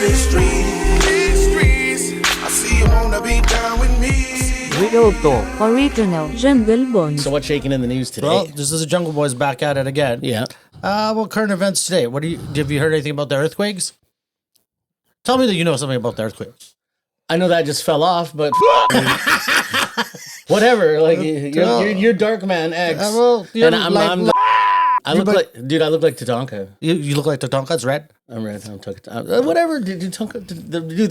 I see you wanna be down with me. Real Talk Original Jungle Boys. So what's shaking in the news today? Well, this is the Jungle Boys back at it again. Yeah. Well, current events today. Have you heard anything about the earthquakes? Tell me that you know something about the earthquakes. I know that just fell off, but whatever. Like you're Dark Man X. Well, and I look like Tatanka. You look like Tatanka. It's red. I'm red. I'm Tatanka. Whatever. Dude,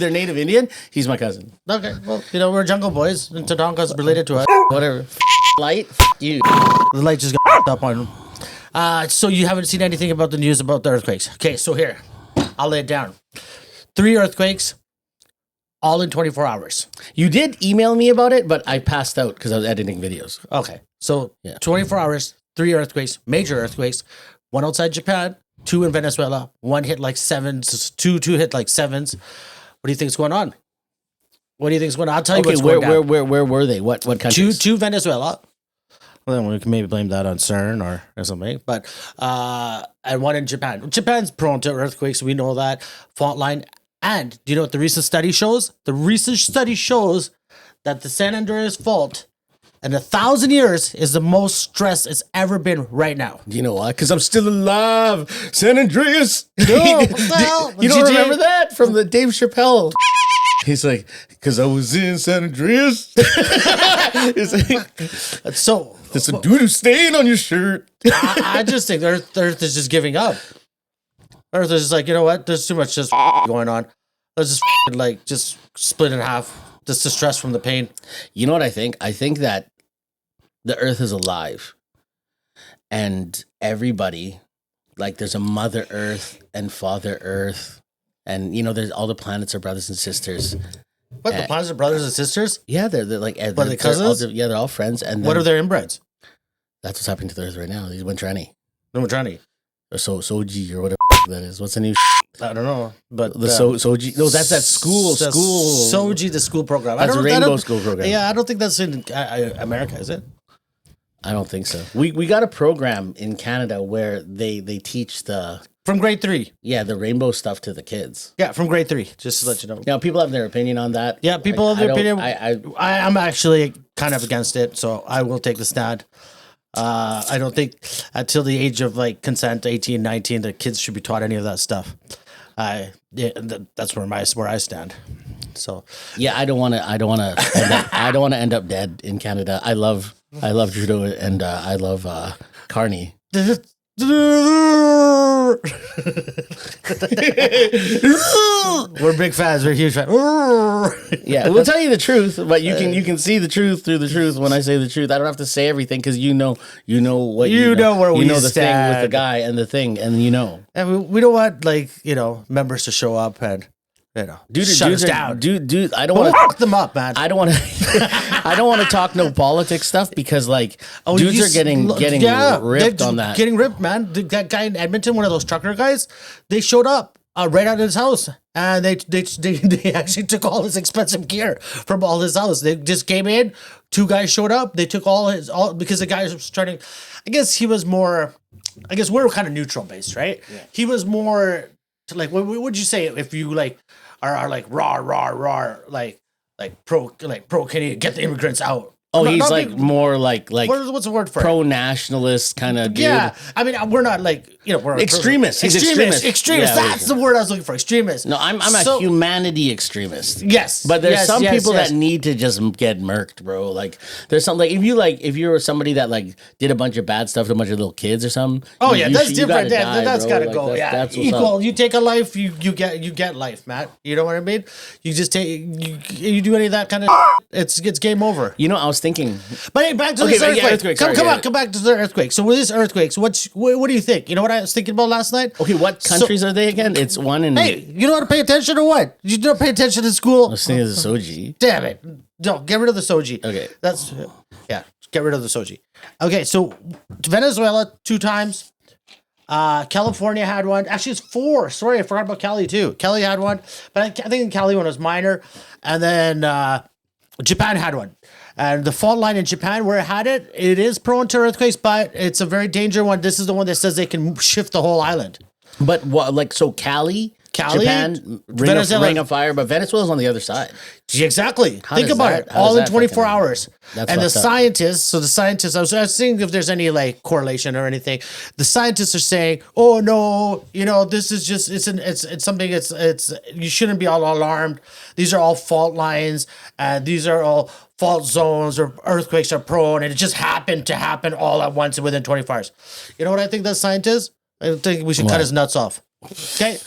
they're native Indian. He's my cousin. Okay. Well, we're Jungle Boys, and Tatanka's related to us. Whatever. Light. You. The light just got up on him. So you haven't seen anything about the news about the earthquakes. Okay, so here, I'll lay it down. 3 earthquakes, all in 24 hours. You did email me about it, but I passed out because I was editing videos. Okay, so Yeah. 24 hours, 3 earthquakes, major earthquakes. 1 outside Japan, 2 in Venezuela. 1 hit like 7s, 2 hit like 7s. What do you think's going on? What do you think's going on? I'll tell you what's going on. Where were they? What countries? 2 Venezuela. Well, then we can maybe blame that on CERN or something. But and 1 in Japan. Japan's prone to earthquakes. We know that. Fault line. And do you know what the recent study shows? The recent study shows that the San Andreas Fault in 1,000 years is the most stress it's ever been right now. You know why? Because I'm still alive. San Andreas. No, what the hell? You don't GG? remember that from the Dave Chappelle? He's like, because I was in San Andreas. He's like, So there's a doo-doo stain on your shirt. I just think Earth is just giving up. Earth is just like, you know what? There's too much just going on. Let's just just split in half. Just the stress from the pain. You know what I think? I think that the Earth is alive. And everybody, like there's a Mother Earth and Father Earth. And, there's all the planets are brothers and sisters. What, the planets are brothers and sisters? Yeah, they're like... What, are they cousins? They're all friends. And What are their inbreds? That's what's happening to the Earth right now. These Wintrani. No, we're trying to. Or SOGI or whatever that is. What's the new I don't know. But The SOGI... No, that's that school. SOGI, the school program. That's a rainbow school program. Yeah, I don't think that's in America, is it? I don't think so. We got a program in Canada where they teach From grade 3. the rainbow stuff to the kids. Yeah, from grade 3, just to let you know. Now, people have their opinion on that. Yeah, people have their opinion. I'm I'm actually kind of against it, so I will take the stand. I don't think until the age of consent, 18, 19, the kids should be taught any of that stuff. That's where I stand. So I don't want to end up dead in Canada. I love Trudeau and I love Carney. We're big fans. We're huge fans. Yeah, we'll tell you the truth, but you can see the truth through the truth when I say the truth. I don't have to say everything because you know what you know where we the thing stand with the guy and the thing, and And we don't want members to show up and shut us down. Dude, I don't want to fuck them up, man. I don't want to. I don't want to talk no politics stuff because dudes are getting ripped on that. Getting ripped, man. That guy in Edmonton, one of those trucker guys, they showed up right out of his house, and they actually took all his expensive gear from all his house. They just came in. 2 guys showed up. They took all because the guy was trying to. I guess he was more. I guess we're kind of neutral based, right? Yeah. He was more to what would you say if you are raw, pro Canadian, get the immigrants out. Oh, he's more like what's the word for pro nationalist kind of dude. Yeah, I mean we're not we're extremist. He's extremist. Extremist. That's the word I was looking for. Extremist. No, I'm a humanity extremist. Yes, but there's some people that need to just get murked, bro. There's something if you were somebody that did a bunch of bad stuff to a bunch of little kids or something. Oh yeah, that's different. That's gotta go. That's equal. You take a life, you get life, Matt. You know what I mean? You just take you do any of that kind of. It's game over. I was thinking. But hey, back to this earthquake. Come back to the earthquake. So with this earthquake, what do you think? You know what I was thinking about last night? Okay, what countries are they again? It's one in... Hey, you know how to pay attention or what? You don't pay attention in school? I was thinking of the SOGI. Damn it. No, get rid of the SOGI. Okay. Get rid of the SOGI. Okay, so Venezuela 2 times. California had one. Actually, it's 4. Sorry, I forgot about Cali too. Cali had one. But I think the Cali one was minor. And then Japan had one. And the fault line in Japan, where it is prone to earthquakes, but it's a very dangerous one. This is the one that says they can shift the whole island. But what, so Cali Cali, Japan, Venezuela. Ring of Fire, but Venezuela's on the other side. Exactly. How Think does about that- it. how All does in that 24 fucking- hours. That's And the fucked up. scientists, I was seeing if there's any like correlation or anything. The scientists are saying, "Oh no, this is just it's something. It's you shouldn't be all alarmed. These are all fault lines, and these are all fault zones or earthquakes are prone, and it just happened to happen all at once within 24 hours." You know what I think that scientist? I think we should cut his nuts off. Okay.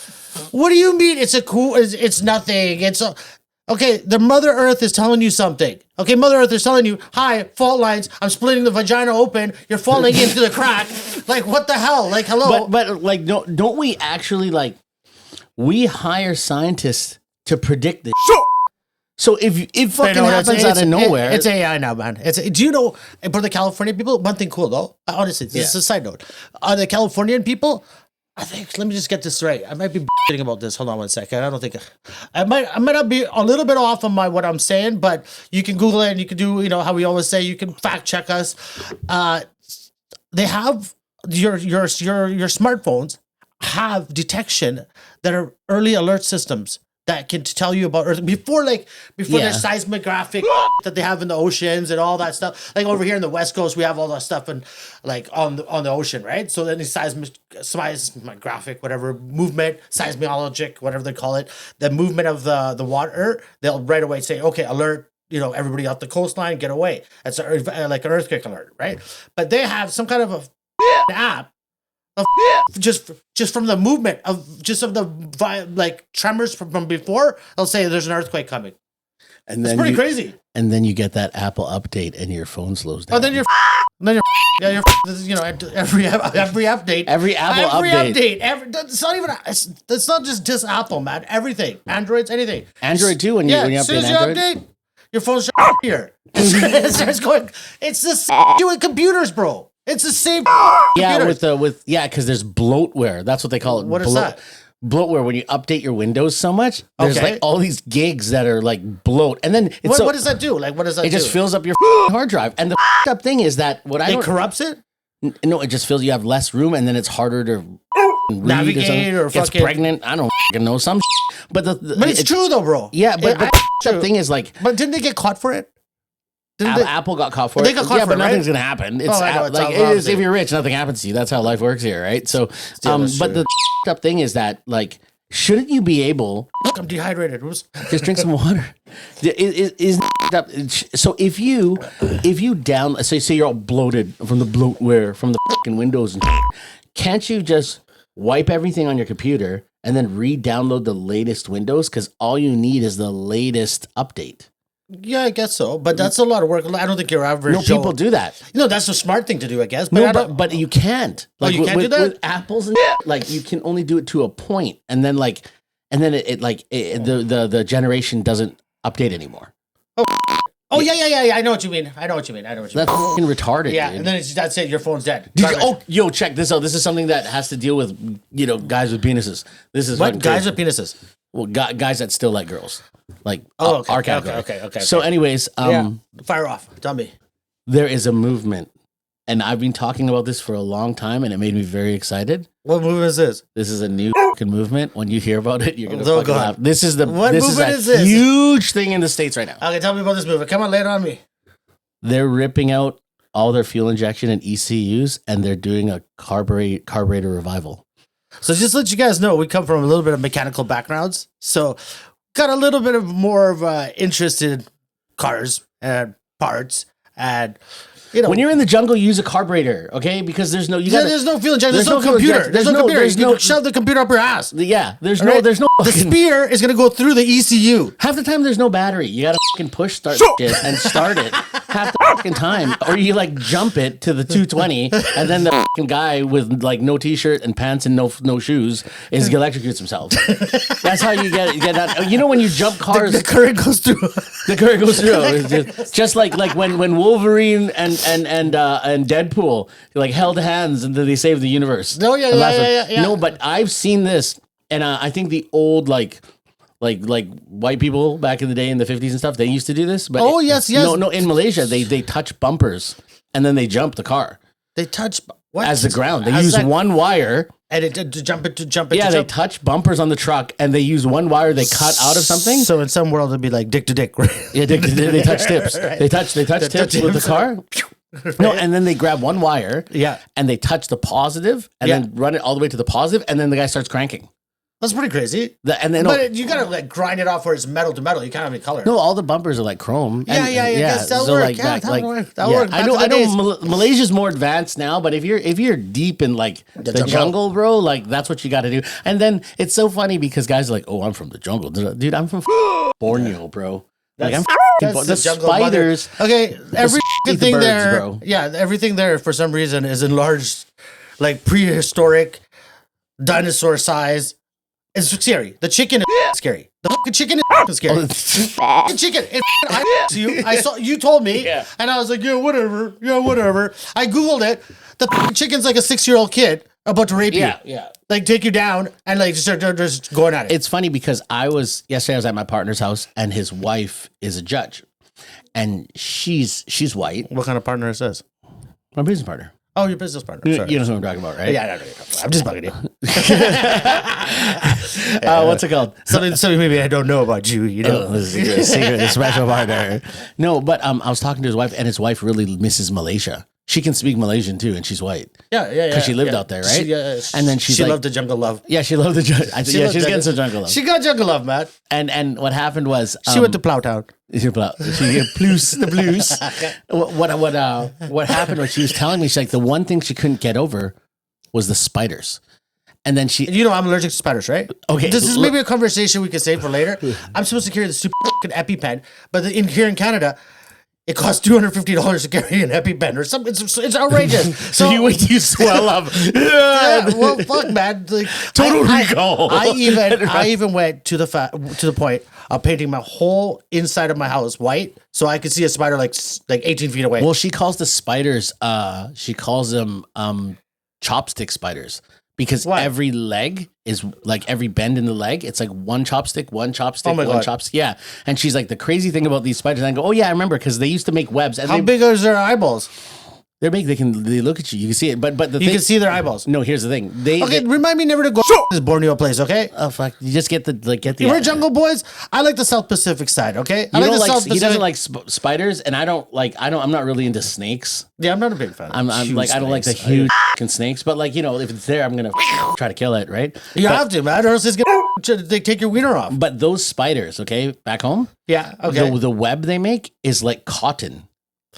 What do you mean? It's nothing. Okay. The Mother Earth is telling you something. Okay. Mother Earth is telling you, hi, fault lines. I'm splitting the vagina open. You're falling into the crack. Like, what the hell? Like, hello. But like, don't we actually like, we hire scientists to predict this? So if fucking happens out of nowhere, it's AI now, man. Do you know, for the California people, one thing cool though, honestly, this is a side note. The Californian people, I think, let me just get this right. I might be kidding about this. Hold on one second. I don't think I might not be a little bit off on what I'm saying, but you can Google it and you can do, how we always say, you can fact check us. They have your smartphones have detection that are early alert systems that can tell you about Earth before their seismographic that they have in the oceans and all that stuff. Like over here in the West Coast, we have all that stuff and like on the ocean, right? So then the seismographic, whatever movement, seismologic, whatever they call it, the movement of the water, they'll right away say, okay, alert. Everybody off the coastline, get away. That's like an earthquake alert, right? But they have some kind of a app. Just from the movement of the tremors from before, they'll say there's an earthquake coming. and It's then pretty crazy. And then you get that Apple update, and your phone slows down. Oh, then you're this is, every update, Every Apple update. It's not even. It's not just Apple, man. Everything, Androids, anything. Android too. When you As soon update as you Android. update, your phone's here. It starts going. It's the same with computers, bro. It's the same. Yeah, computers. because there's bloatware. That's what they call it. What is that? Bloatware. When you update your Windows so much, there's Okay. like all these gigs that are like bloat, and then What does that do? Like, what does that it do? just fills up your hard drive. And the up thing is that It corrupts it. no, it just feels you have less room, and then it's harder to read Navigate or gets fucking- pregnant. I don't know some, but But it's true though, bro. Yeah, but the true. thing is like. But didn't they get caught for it? Didn't they? Apple got caught for They it. got caught yeah, for but it, right? nothing's gonna happen. It's I know, it's like all it is, wrong. if you're rich, nothing happens to you. That's how life works here, right? So, that's but true. the up thing is that like, shouldn't you be able Look, I'm dehydrated. Oops. just drink some water? Is up? So if you down, say you're all bloated from the bloatware from the fucking Windows, and can't you just wipe everything on your computer and then re-download the latest Windows? Because all you need is the latest update. Yeah, I guess so. But that's a lot of work. I don't think your average. No, people do that. That's a smart thing to do, I guess. But No, I don't- but you can't. Like you can't do that? with apples and like you can only do it to a point, and then the generation doesn't update anymore. Oh yeah. I know what you mean. That's fucking retarded. Yeah, dude. and then that's it. Your phone's dead. Yo, check this out. This is something that has to deal with guys with penises. This is What fucking guys crazy. with penises? Well, guys that still like girls, like Okay, our category. okay. So, anyways, Fire off. Tell me. there is a movement, and I've been talking about this for a long time, and it made me very excited. What movement is this? This is a new fucking movement. When you hear about it, you're gonna Oh, fucking God. laugh. This is What this movement a is this? huge thing in the States right now. Okay, tell me about this movement. Come on, lay it on me. They're ripping out all their fuel injection and ECUs, and they're doing a carburetor revival. So just to let you guys know, we come from a little bit of mechanical backgrounds, so got a little bit of more of interest in cars and parts, and When you're in the jungle, you use a carburetor, okay? Because there's no there's no fuel injection. There's no fuel computer. injection. There's no computer. There's You no can shove the computer up your ass. Yeah, there's Right? no The fucking- spear is going to go through the ECU. half the time there's no battery. You gotta fucking push start shit and start it half the fucking time, or you like jump it to the 220, and then the fucking guy with like no t-shirt and pants and no shoes is electrocutes himself. That's how you get that. You know when you jump cars, The current goes through. the current goes through. It's just like when Wolverine and Deadpool like held hands and then they saved the universe. No, yeah, The last yeah. one. No, but I've seen this, and I think the old like white people back in the day in the 50s and stuff, they used to do this. But Oh, yes. No, in Malaysia they touch bumpers and then they jump the car They touch what? as the ground. They As use that- one wire And it to jump into Yeah, they touch bumpers on the truck, and they use one wire they cut out of something. So in some world it'd be like dick to dick, right? Yeah, they touch tips. Right. They touch tips with the car. No, and then they grab one wire. Yeah. And they touch the positive, and then run it all the way to the positive, and then the guy starts cranking. That's pretty crazy. And then but you gotta like grind it off where it's metal to metal. You can't have any color. no, all the bumpers are like chrome. Yeah. That'll work. That'll work. I know. Malaysia's more advanced now, but if you're deep in like the jungle, bro, like that's what you got to do. And then it's so funny because guys are like, "Oh, I'm from the jungle, dude. I'm from Borneo, bro. Like I'm the spiders." Okay, everything birds, there. bro. Yeah, everything there for some reason is enlarged, like prehistoric, dinosaur size. It's scary. The chicken is scary. The fucking chicken is scary. The chicken. I saw you told me, and I was like, yeah, whatever. I googled it. The fucking chicken's like a 6-year-old kid about to rape you. Yeah. Like take you down and like just going at it. It's funny because yesterday I was at my partner's house, and his wife is a judge, and she's white. What kind of partner is this? My business partner. Oh, your business partner. Sorry. You know what I'm talking about, right? Yeah, I know. I'm just bugging you. What's it called? Something maybe I don't know about you. You know, This is a secret, a special partner. No, but I was talking to his wife, and his wife really misses Malaysia. She can speak Malaysian too, and she's white. Yeah. Because she lived out there, right? And then she loved the jungle love. Yeah, she loved the jungle. She's getting some jungle love. She got jungle love, man. And what happened was She went to Plowtown. She the blues. What happened was she was telling me she's like the one thing she couldn't get over was the spiders. And then you know, I'm allergic to spiders, right? Okay. This is maybe a conversation we can save for later. I'm supposed to carry the stupid fucking EpiPen, but here in Canada, it costs $250 to carry an EpiPen or something. It's outrageous. So you wait till you swell up. Well, fuck, man. Like, Total recall. I even went to the point of painting my whole inside of my house white so I could see a spider like 18 feet away. Well, she calls the spiders. She calls them chopstick spiders. Because every leg is like every bend in the leg, it's like one chopstick, one chopstick. Yeah. And she's like, the crazy thing about these spiders, and I go, oh yeah, I remember, because they used to make webs. And how big are their eyeballs? They're big. They look at you. You can see it. But the you can see their eyeballs. No, here's the thing. Remind me never to go to this Borneo place, okay? Oh fuck! You just get the. We're Jungle Boys. I like the South Pacific side, okay? He doesn't like spiders, and I'm not really into snakes. Yeah, I'm not a big fan. I don't like the huge fucking snakes, but like, you know, if it's there, I'm gonna try to kill it, right? You have to, man, or else they take your wiener off. But those spiders, okay, back home, yeah, okay, the web they make is like cotton.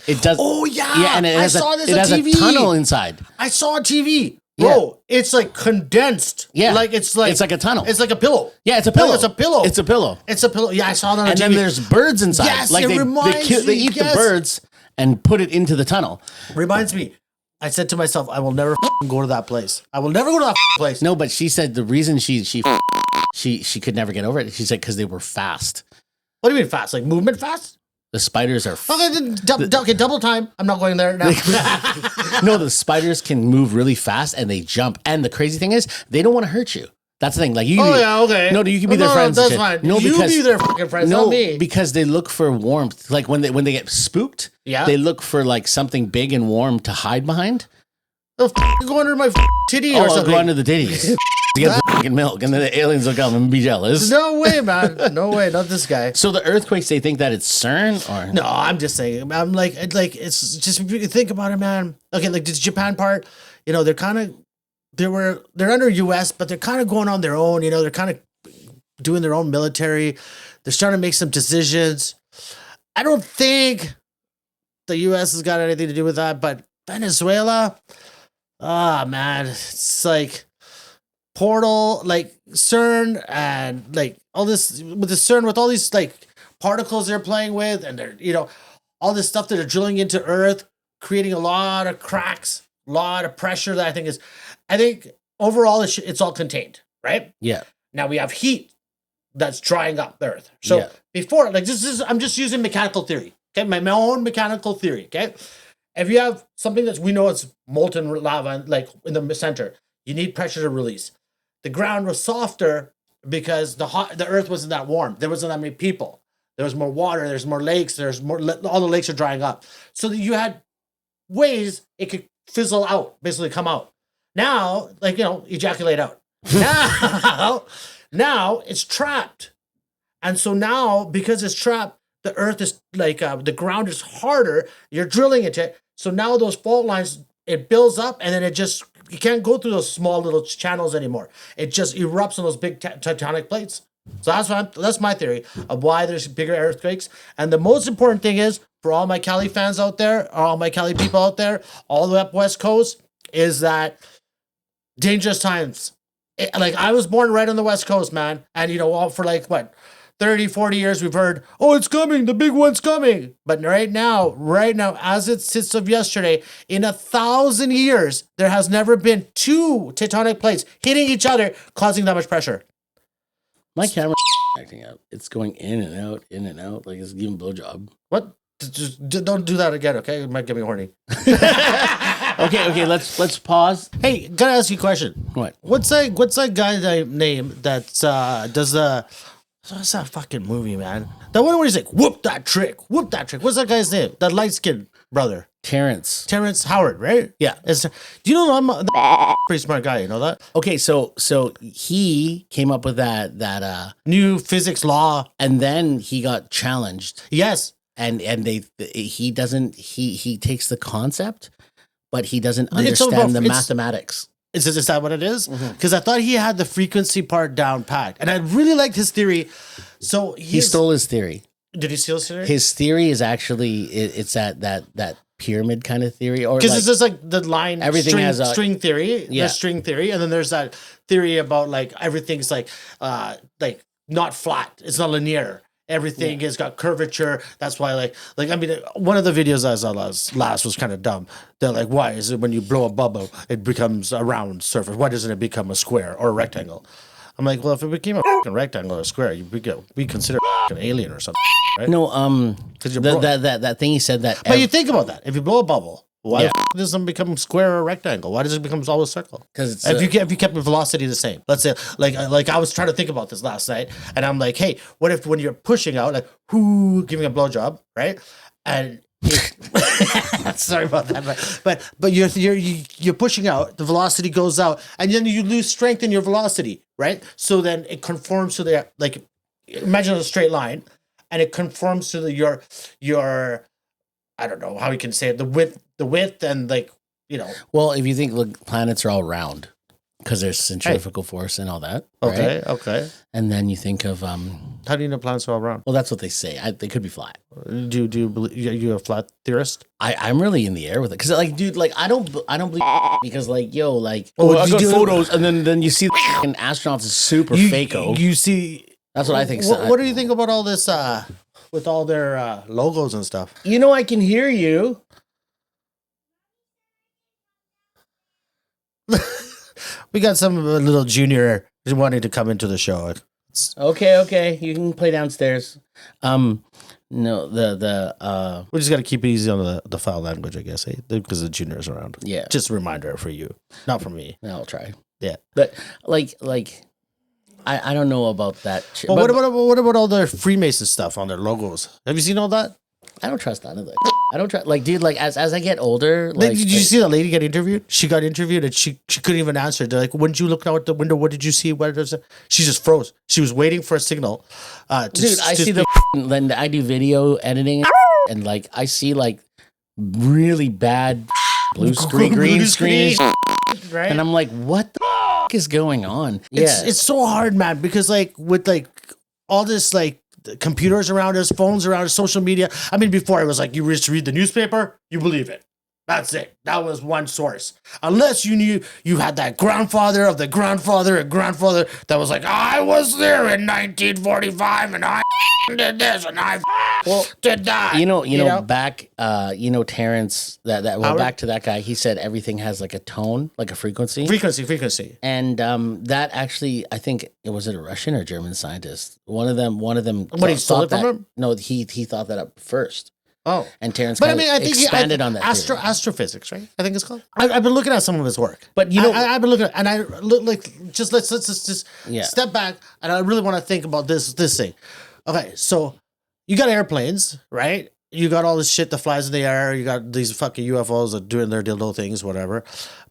It does. Oh yeah, and I saw this on TV. It has a tunnel inside. I saw on TV. Bro, it's like condensed. Yeah. It's like a tunnel. It's like a pillow. Yeah, it's a pillow. It's a pillow. It's a pillow. It's a pillow. Yeah, I saw that on TV. And then there's birds inside. Yes, like they eat the birds and put it into the tunnel. Reminds me, I said to myself, I will never go to that place. I will never go to that place. No, but she said the reason she could never get over it, she said because they were fast. What do you mean fast? Like movement fast? The spiders are... Okay, double time. I'm not going there now. No, the spiders can move really fast and they jump. And the crazy thing is, they don't want to hurt you. That's the thing. Like you. Oh yeah, okay. No, you can be their friends. That's fine. No, you be their fucking friends. No, not me. because they look for warmth. Like when they get spooked, they look for like something big and warm to hide behind. They'll go under my titty or something. Go under the titties. To get the fucking milk, and then the aliens will come and be jealous. No way, man. No way. Not this guy. So the earthquakes, they think that it's CERN, or no? I'm just saying. I'm like it's just if you think about it, man. Okay, like this Japan part, you know, they're under U.S., but they're kind of going on their own. You know, they're kind of doing their own military. They're starting to make some decisions. I don't think the U.S. has got anything to do with that, but Venezuela, man, it's like portal, like CERN, and like all this with the CERN, with all these like particles they're playing with, and they're, you know, all this stuff that are drilling into Earth, creating a lot of cracks, a lot of pressure. That I think overall it's all contained, right? Yeah. Now we have heat that's drying up the Earth. So before, like I'm just using mechanical theory, okay, my own mechanical theory, okay. If you have something that we know it's molten lava, like in the center, you need pressure to release. The ground was softer because the Earth wasn't that warm. There wasn't that many people. There was more water. There's more lakes. All the lakes are drying up. So that you had ways it could fizzle out, basically come out. Now, like, ejaculate out. Now it's trapped. And so now, because it's trapped, the earth is like, the ground is harder. You're drilling into it. So now those fault lines, it builds up and then you can't go through those small little channels anymore. It just erupts on those big tectonic plates. So that's my theory of why there's bigger earthquakes. And the most important thing is, for all my Cali fans out there, or all my Cali people out there, all the way up West Coast, is that dangerous times. Like, I was born right on the West Coast, man. And, all for like, 30, 40 years, we've heard, oh, it's coming, the big one's coming. But right now, as it sits of yesterday, in 1,000 years, there has never been two tectonic plates hitting each other, causing that much pressure. My camera acting up. It's going in and out, like it's giving blowjob. What? Just don't do that again, okay? It might get me horny. Okay, let's pause. Hey, gotta ask you a question. What? What's that guy's name that does the... What's that fucking movie, man? That one where he's like, whoop that trick. What's that guy's name? That light-skinned brother. Terrence Howard, right? Yeah. Do you know I'm a pretty smart guy? You know that? Okay, so he came up with that New physics law. and then he got challenged, Yes. and he takes the concept, but he doesn't It's all understand about- the it's- mathematics. Is that what it is? Because I thought he had the frequency part down packed. And I really liked his theory. So He stole his theory. Did he steal his theory? His theory is actually it's that pyramid kind of theory, or Because like, it's just like the line everything string, has a- string theory. Yeah. There's string theory. And then there's that theory about like everything's like not flat. It's not linear. Everything has got curvature. That's why like I mean, one of the videos I saw last was kind of dumb. They're like, why is it when you blow a bubble, it becomes a round surface? Why doesn't it become a square or a rectangle? I'm like, well, if it became a fucking rectangle or a square, we consider an alien or something, right? no Because you're that thing he said that. But you think about that. If you blow a bubble, why Yeah. does it become square or rectangle? Why does it become always circle? Because If you kept the velocity the same, let's say, like I was trying to think about this last night, and I'm like, hey, what if when you're pushing out, like, giving a blowjob, right? And sorry about that, but you're pushing out, the velocity goes out, and then you lose strength in your velocity, right? So then it conforms to the, like, imagine a straight line, and it conforms to your I don't know how you can say it, the width and like, well, if you think, look, planets are all round because there's centrifugal force and all that. Okay, right? okay. And then you think of How do you know planets are all round? well, that's what they say. They could be flat. Do you believe you're a flat theorist? I'm really in the air with it because, like, dude, like I don't believe because, like, yo, like, Oh, I you got do- photos, and then you see the fucking astronauts is super fako. You see, That's what I think. What do you think about all this with all their logos and stuff? I can hear you. We got some little junior wanting to come into the show. Okay, you can play downstairs. No, We just got to keep it easy on the foul language, I guess, because the junior's around. yeah, Just a reminder for you, not for me. I'll try. Yeah. But like I don't know about that. Well, what about all their Freemason stuff on their logos? Have you seen all that? I don't trust none of that. I don't trust, like, dude, like as I get older, like, Did you see that lady get interviewed? She got interviewed and she couldn't even answer. They're like, when did you look out the window? What did you see? What was it? She just froze. She was waiting for a signal. dude, I see then I do video editing and like I see like really bad blue screen, green screen, right? and I'm like, what the is going on? It's so hard, man, because like with like all this like computers around us, phones around us, social media. I mean, before it was like you just read the newspaper, you believe it. That's it. That was one source. Unless you knew you had that grandfather of the grandfather and grandfather that was like, I was there in 1945 and I did this and I did that. You know, back, Terrence, back to that guy. He said everything has like a tone, like a frequency. Frequency. And that actually, I think it was a Russian or German scientist. One of them. What, he stole it from him? No, he thought that up first. Oh, And Terrence, but I mean, I think expanded on that. theory. astrophysics, right? I think it's called. I've been looking at some of his work, But I've been looking at, and I look like just let's just Yeah. step back, and I really want to think about this thing. Okay, so you got airplanes, right? You got all this shit that flies in the air. You got these fucking UFOs that doing their dildo things, whatever.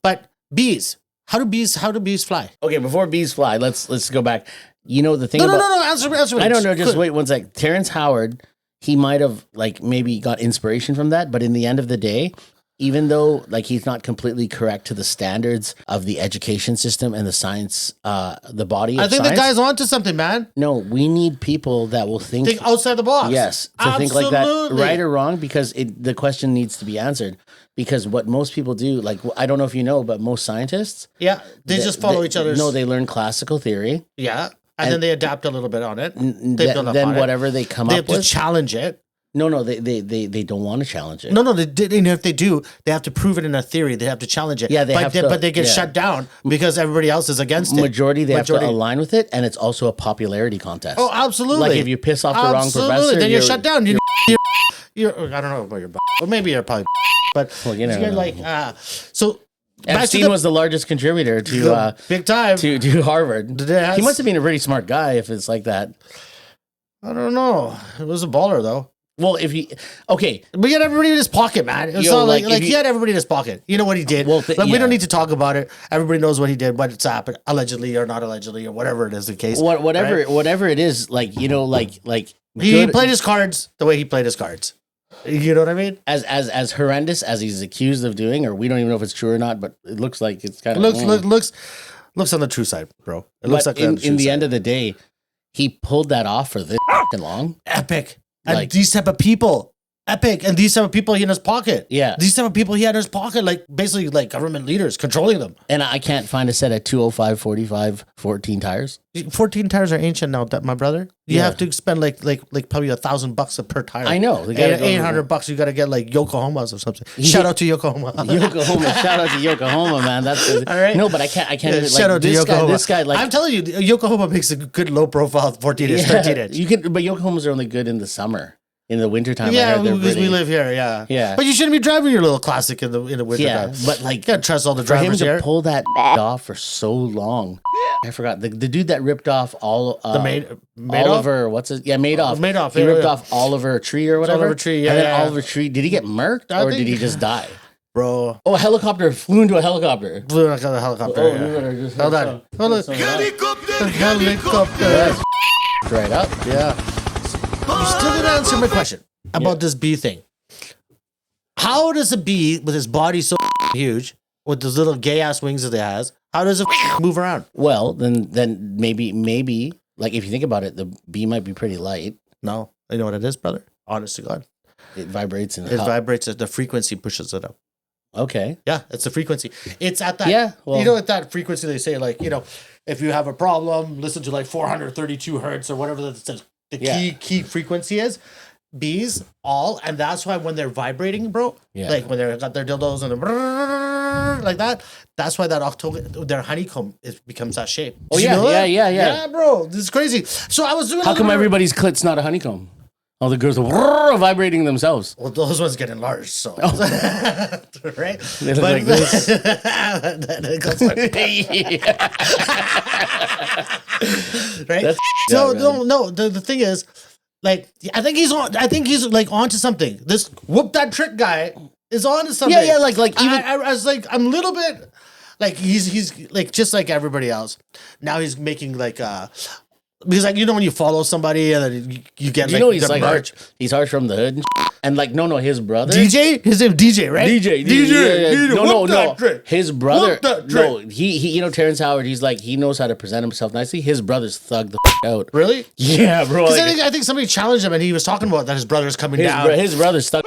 But bees, How do bees fly? Okay, before bees fly, let's go back. You know the thing No, about answer me. I don't know, just wait one sec. Terrence Howard, he might have like maybe got inspiration from that, but in the end of the day, even though like he's not completely correct to the standards of the education system and the science, the body of I think science, the guy's onto something, man. no, we need people that will think outside the box. yes, to think like that, right or wrong, because the question needs to be answered. Because what most people do, like I don't know if you know, but most scientists, Yeah, they just follow each other's. No, they learn classical theory. Yeah, and then they adapt a little bit on it. Then whatever they come they up have to with, challenge it. no, they don't want to challenge it. No, they did. And if they do, they have to prove it in a theory. They have to challenge it. Yeah, they have to, but they get yeah. shut down because everybody else is against it. Majority have to align with it, and it's also a popularity contest. Oh, absolutely. Like if you piss off the wrong professor, then you're shut down. You're I don't know about your, or maybe you're probably, but Well, you never you're know. like so. Epstein was the largest contributor to big time to Harvard. Yes. He must have been a pretty smart guy if it's like that. I don't know. It was a baller though. Well, if he okay, But he had everybody in his pocket, man. It was all like he had everybody in his pocket. You know what he did? Well, we don't need to talk about it. Everybody knows what he did, what it's happened, allegedly or not allegedly, or whatever it is the case. whatever it is, like you know, like he played his cards the way he played his cards. You know what I mean? as horrendous as he's accused of doing, or we don't even know if it's true or not, but it looks like it's kind of Looks on the true side, bro. It looks like in the end of the day, he pulled that off for this fucking long. epic. And these type of people, epic. And these type of people he in his pocket. Yeah. These type of people he had in his pocket, like basically like government leaders controlling them. And I can't find a set of 205, 45, 14 tires. 14 tires are ancient now, my brother. You have to spend like probably $1,000 per tire. I know. $800. You got to get like Yokohamas or something. Shout out to Yokohama. Yokohama. Shout out to Yokohama, man. That's all right. No, but I can't. Yeah, shout out to Yokohama. This guy, like I'm telling you, Yokohama makes a good low profile 14 inch, 13 inch. You can, but Yokohamas are only good in the summer. In the wintertime, Yeah, because we live here. Yeah, Yeah. But you shouldn't be driving your little classic in the winter time. But like, You gotta trust all the for him drivers to here. pull that off for so long, I forgot the dude that ripped off all Oliver. What's it? Yeah, Madoff. Madoff, He yeah, ripped yeah. off Oliver Tree or whatever. Oliver Tree, yeah, And then yeah. Oliver Tree. Did he get murked I or think- did he just die? Bro, Oh, a helicopter flew into a helicopter. blew like a helicopter. Oh, yeah. you better just Hold on. Hold on. Helicopter. That's right up. Yeah. You still didn't answer my question about this bee thing. How does a bee with his body so huge, with those little gay ass wings that it has, how does it move around? Well, then maybe like if you think about it, the bee might be pretty light. No. You know what it is, brother? Honest to God. It vibrates and It vibrates, the frequency pushes it up. Okay. Yeah, it's the frequency. It's at that. Yeah, well- you know, at that frequency, they say, like, you know, if you have a problem, listen to like 432 hertz or whatever the key frequency is. Bees and that's why when they're vibrating, bro, like when they're got their dildos and like that, that's why that their honeycomb becomes that shape. Oh, Did you yeah, know that? yeah, Yeah, bro, this is crazy. So I was doing. How come everybody's clit's not a honeycomb? All the girls are vibrating themselves. Well, those ones get enlarged, so right. They look like this. That goes like right? That's So yeah, no. The thing is, like, I think he's like onto something. This whoop that trick guy is onto something. Yeah, like even I was like, I'm a little bit like he's like just like everybody else. Now he's making like because like, you know, when you follow somebody and then you get you like know he's the like merch. he's hard from the hood and like no his brother DJ, his name DJ, right? DJ. DJ. No. That trick. His brother. Whoop that No, he. You know, Terrence Howard. He's like he knows how to present himself nicely. His brother's thugged the out. Really? Yeah, bro. 'Cause Like, I think somebody challenged him and he was talking about that his brother's coming down. his brother's stuck.